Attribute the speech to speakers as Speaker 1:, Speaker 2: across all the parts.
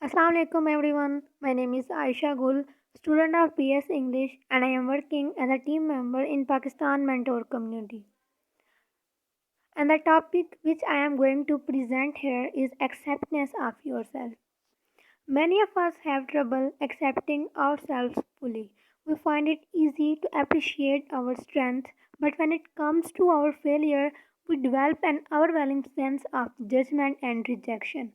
Speaker 1: Assalamu alaikum everyone. My name is Aisha Gul, student of BS English, and I am working as a team member in Pakistan Mentor Community. And the topic which I am going to present here is acceptance of yourself. Many of us have trouble accepting ourselves fully. We find it easy to appreciate our strength, but when it comes to our failure, we develop an overwhelming sense of judgment and rejection.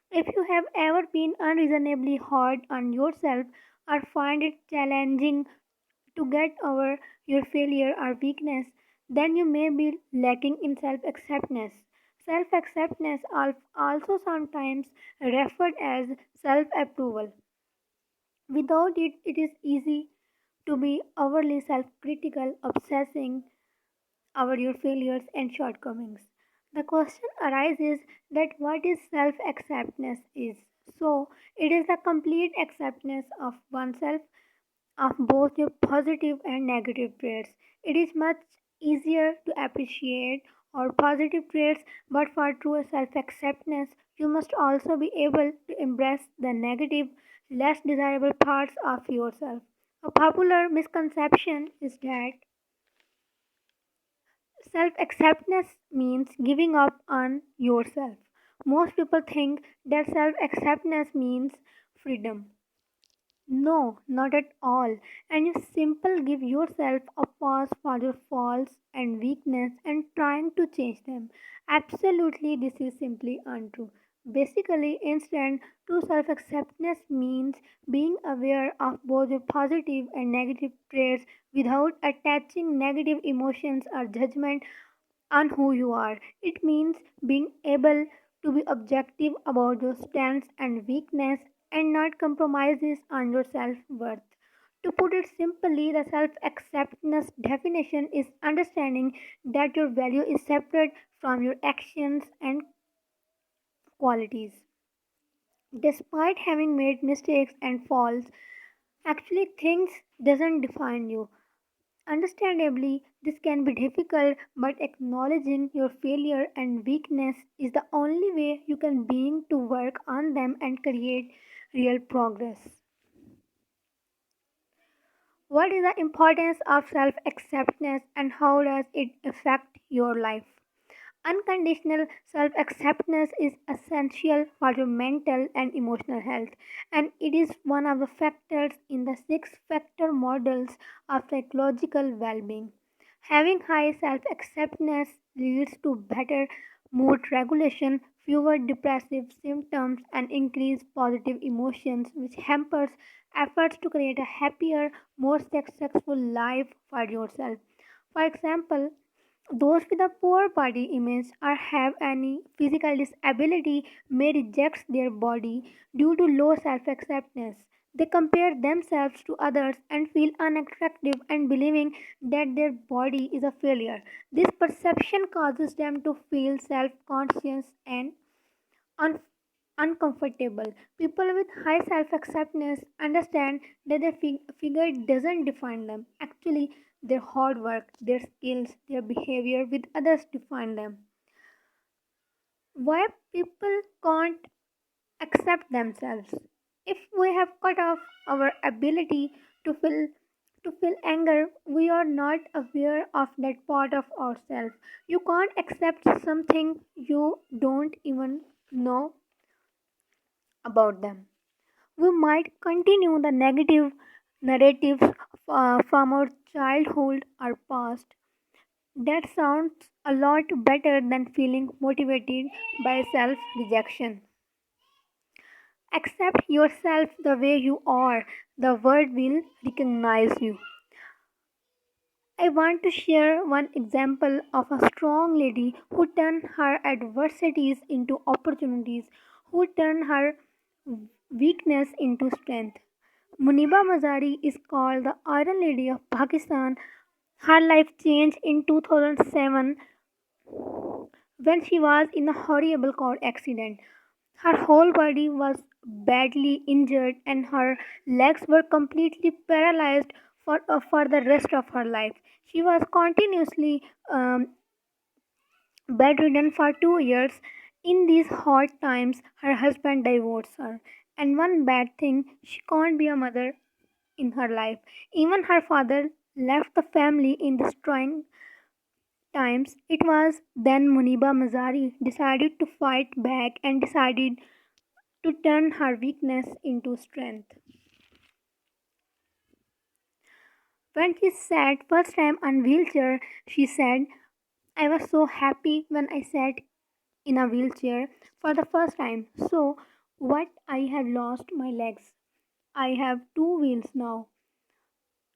Speaker 1: If you have ever been unreasonably hard on yourself or find it challenging to get over your failure or weakness, then you may be lacking in self acceptance. Self acceptance, also sometimes referred as self approval. Without it, it is easy to be overly self critical, obsessing over your failures and shortcomings. The question arises that what is self acceptance is. So, it is the complete acceptance of oneself, of both your positive and negative traits. It is much easier to appreciate our positive traits, but for true self acceptance, you must also be able to embrace the negative, less desirable parts of yourself. A popular misconception is that self acceptance means giving up on yourself. Most people think that self acceptance means freedom. No, not at all. And you simply give yourself a pause for your faults and weakness and trying to change them. Absolutely, this is simply untrue. Basically, instead, true self acceptance means being aware of both your positive and negative traits without attaching negative emotions or judgment on who you are. It means being able to be objective about your strengths and weakness and not compromises on your self worth. To put it simply, the self acceptance definition is understanding that your value is separate from your actions and qualities. Despite having made mistakes and falls, actually things doesn't define you. Understandably, this can be difficult, but acknowledging your failure and weakness is the only way you can begin to work on them and create real progress. What is the importance of self acceptance and how does it affect your life? Unconditional self acceptance is essential for your mental and emotional health, and it is one of the factors in the six factor models of psychological well being. Having high self acceptance leads to better mood regulation, fewer depressive symptoms, and increased positive emotions, which hampers efforts to create a happier, more successful life for yourself. For example, those with a poor body image or have any physical disability may reject their body due to low self acceptance. They compare themselves to others and feel unattractive and believing that their body is a failure. This perception causes them to feel self conscious and un- uncomfortable. People with high self acceptance understand that their figure doesn't define them. Actually, their hard work, their skills, their behavior with others define them. Why people can't accept themselves? If we have cut off our ability to feel anger, we are not aware of that part of ourselves. You can't accept something you don't even know about them. We might continue the negative narratives from our childhood or past. That sounds a lot better than feeling motivated by self rejection. Accept yourself the way you are, the world will recognize you. I want to share one example of a strong lady who turned her adversities into opportunities, who turned her weakness into strength. Muniba Mazari is called the Iron Lady of Pakistan. Her life changed in 2007 when she was in a horrible car accident. Her whole body was badly injured and her legs were completely paralyzed for the rest of her life. She was continuously bedridden for 2 years. In these hard times, her husband divorced her. And one bad thing, she can't be a mother in her life. Even her father left the family in the trying times. It was then Muniba Mazari decided to fight back and decided to turn her weakness into strength. When she sat first time on wheelchair, she said, I was so happy when I sat in a wheelchair for the first time. So what I had lost my legs. I have two wheels now.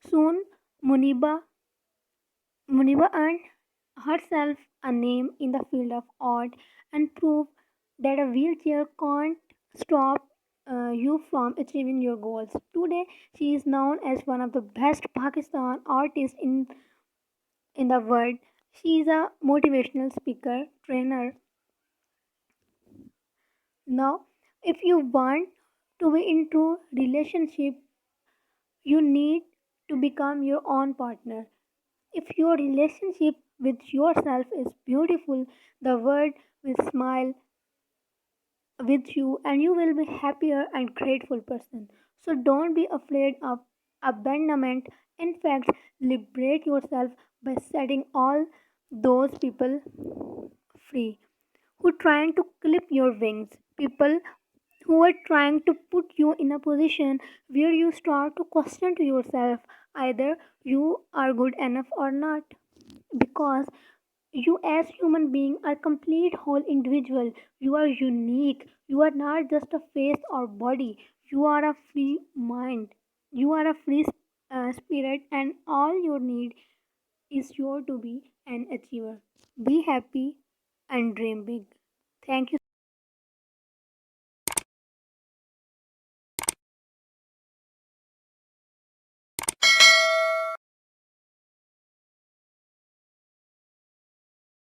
Speaker 1: Soon Muniba earned herself a name in the field of art and proved that a wheelchair can't stop you from achieving your goals. Today, she is known as one of the best Pakistan artists in the world. She is a motivational speaker, trainer. Now, if you want to be into relationship, you need to become your own partner. If your relationship with yourself is beautiful, the world will smile with you and you will be happier and grateful person. So don't be afraid of abandonment. In fact, liberate yourself by setting all those people free who trying to clip your wings. People who are trying to put you in a position where you start to question to yourself either you are good enough or not, because you as human being are complete whole individual. You are unique. You are not just a face or body. You are a free mind. You are a free spirit, and all you need is your to be an achiever. Be happy and dream big. Thank you